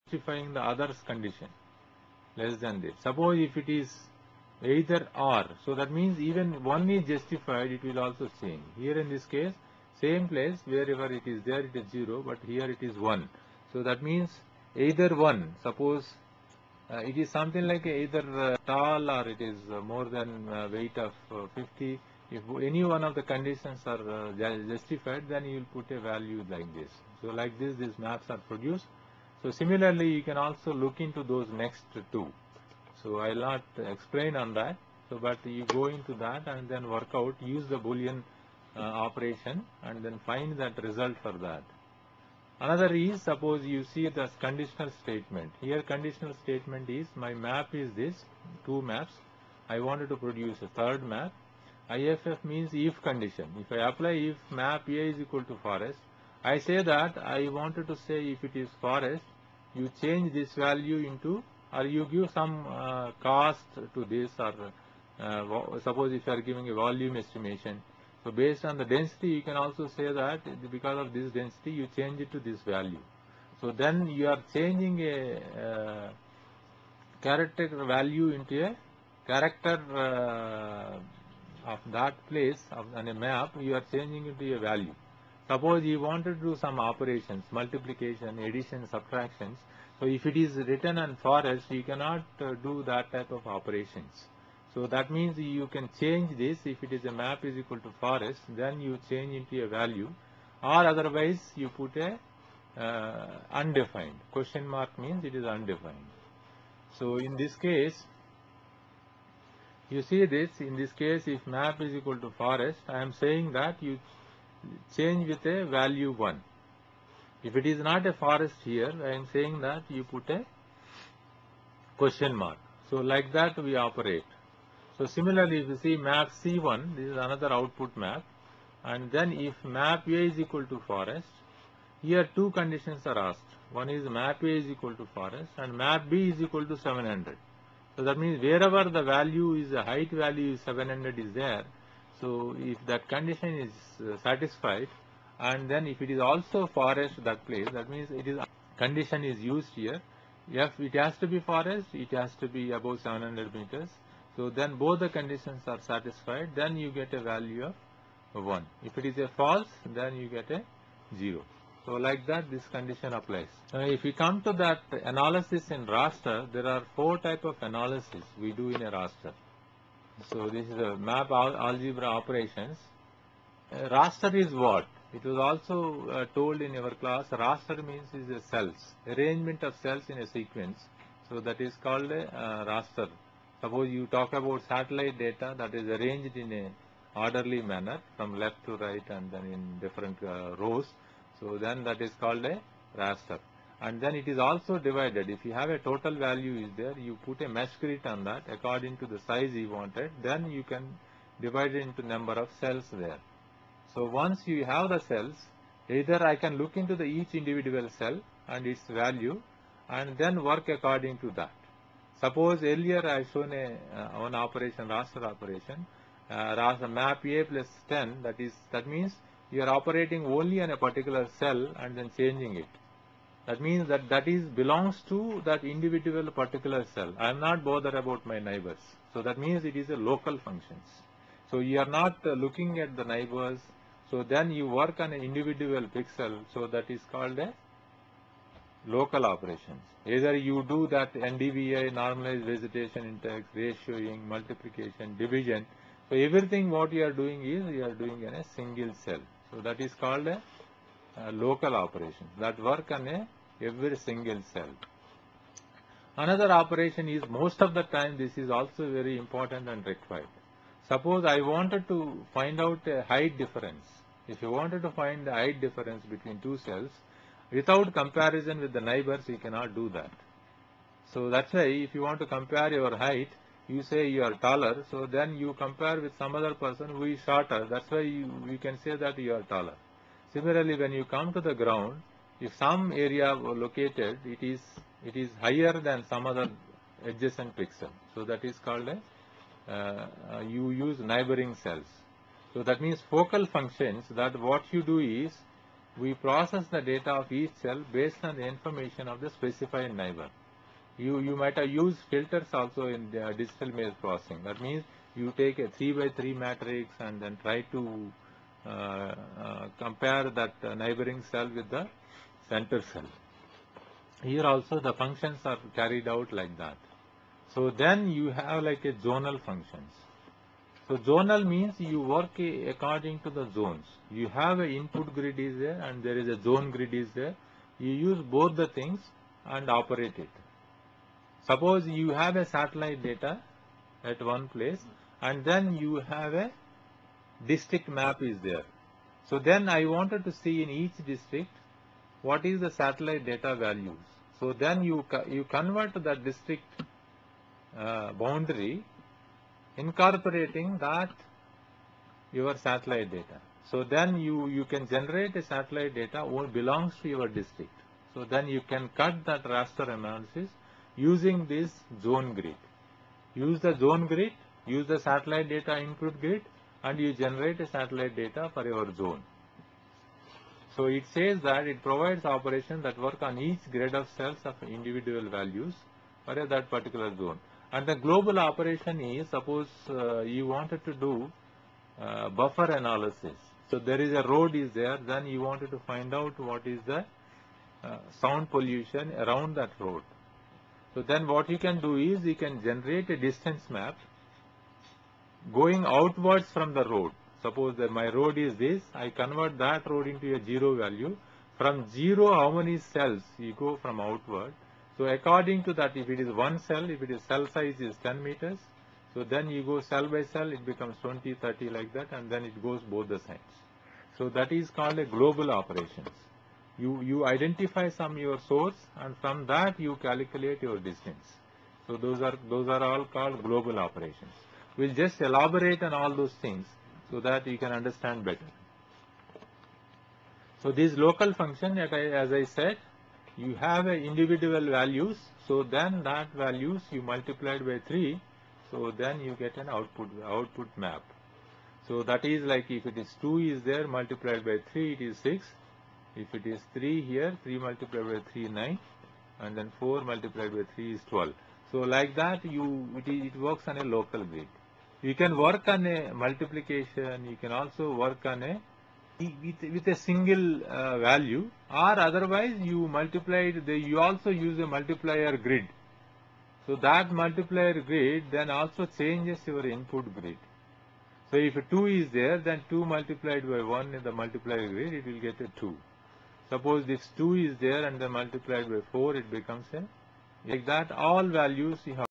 justifying the other's condition less than this. Suppose if it is either or, so that means even one is justified, it will also change. Here in this case, same place, wherever it is there, it is 0, but here it is 1. So that means either 1, suppose it is something like either tall or it is more than weight of 50. If any one of the conditions are justified, then you will put a value like this. So like this, these maps are produced. So similarly, you can also look into those next two. So I will not explain on that. So but you go into that and then work out, use the Boolean operation and then find that result for that. Another is, suppose you see the conditional statement. Here conditional statement is, my map is this, two maps. I wanted to produce a third map. IFF means if condition. If I apply if map A is equal to forest, I say that I wanted to say if it is forest, you change this value into, or you give some cost to this, or suppose if you are giving a volume estimation. So based on the density, you can also say that because of this density, you change it to this value. So then you are changing a character value into a character of that place on a map, you are changing it to a value. Suppose you want to do some operations, multiplication, addition, subtractions. So if it is written on forest, you cannot do that type of operations. So that means you can change this. If it is a map is equal to forest, then you change into a value, or otherwise you put a undefined. Question mark means it is undefined. So in this case, you see this, in this case, if map is equal to forest, I am saying that you change with a value 1. If it is not a forest here, I am saying that you put a question mark. So like that we operate. So similarly, if you see map C1, this is another output map, and then if map A is equal to forest, here two conditions are asked. One is map A is equal to forest and map B is equal to 700. So that means wherever the value is, the height value is 700 is there. So if that condition is satisfied, and then if it is also forest that place, that means it is condition is used here. If it has to be forest, it has to be above 700 meters. So then both the conditions are satisfied, then you get a value of 1. If it is a false, then you get a 0. So like that this condition applies. Now if we come to that analysis in raster, there are 4 types of analysis we do in a raster. So this is a map algebra operations. Raster is what? It was also told in our class, raster means is a cells, arrangement of cells in a sequence. So that is called a raster. Suppose you talk about satellite data that is arranged in a orderly manner from left to right and then in different rows. So then that is called a raster. And then it is also divided. If you have a total value is there, you put a mesh grid on that according to the size you wanted. Then you can divide it into number of cells there. So once you have the cells, either I can look into the each individual cell and its value and then work according to that. Suppose earlier I shown one operation, raster operation, raster map A plus 10, that means you are operating only on a particular cell and then changing it. That means that belongs to that individual particular cell. I am not bothered about my neighbors. So that means it is a local functions. So you are not looking at the neighbors. So then you work on an individual pixel. So that is called a local operations. Either you do that NDVI, normalized vegetation index, ratioing, multiplication, division. So everything what you are doing is you are doing in a single cell. So that is called a local operation that work on every single cell. Another operation is, most of the time this is also very important and required. Suppose I wanted to find out a height difference. If you wanted to find the height difference between two cells, without comparison with the neighbors, you cannot do that. So that's why if you want to compare your height, you say you are taller, so then you compare with some other person who is shorter. That's why you can say that you are taller. Similarly, when you come to the ground, if some area located, it is higher than some other adjacent pixel. So that is called you use neighboring cells. So that means focal functions, that what you do is we process the data of each cell based on the information of the specified neighbor. You might have used filters also in the digital maze processing. That means you take a 3 by 3 matrix and then try to compare that neighboring cell with the center cell. Here also the functions are carried out like that. So then you have like a zonal functions. So zonal means you work according to the zones. You have an input grid is there and there is a zone grid is there. You use both the things and operate it. Suppose you have a satellite data at one place and then you have a district map is there. So then I wanted to see in each district what is the satellite data values. So then you convert that district boundary incorporating that your satellite data. So then you can generate a satellite data what belongs to your district. So then you can cut that raster analysis using this zone grid. Use the zone grid, use the satellite data input grid, and you generate a satellite data for your zone. So it says that it provides operations that work on each grid of cells of individual values for that particular zone. And the global operation is, suppose you wanted to do buffer analysis. So there is a road is there, then you wanted to find out what is the sound pollution around that road. So then what you can do is you can generate a distance map going outwards from the road. Suppose that my road is this, I convert that road into a 0 value. From 0, how many cells you go from outward. So according to that, if it is one cell, if it is cell size is 10 meters, so then you go cell by cell, it becomes 20, 30 like that, and then it goes both the sides. So that is called a global operations. You identify some your source, and from that you calculate your distance. So those are all called global operations. We'll just elaborate on all those things so that you can understand better. So this local function, as I said, you have a individual values. So then that values you multiplied by 3. So then you get an output map. So that is like if it is 2 is there multiplied by 3, it is 6. If it is 3 here, 3 multiplied by 3 9, and then 4 multiplied by 3 is 12. So like that it works on a local grid. You can work on a multiplication, you can also work on a with a single value, or otherwise you you also use a multiplier grid. So that multiplier grid then also changes your input grid. So if 2 is there, then 2 multiplied by 1 in the multiplier grid, it will get a 2. Suppose this 2 is there and then multiplied by 4, it becomes a, like that all values you have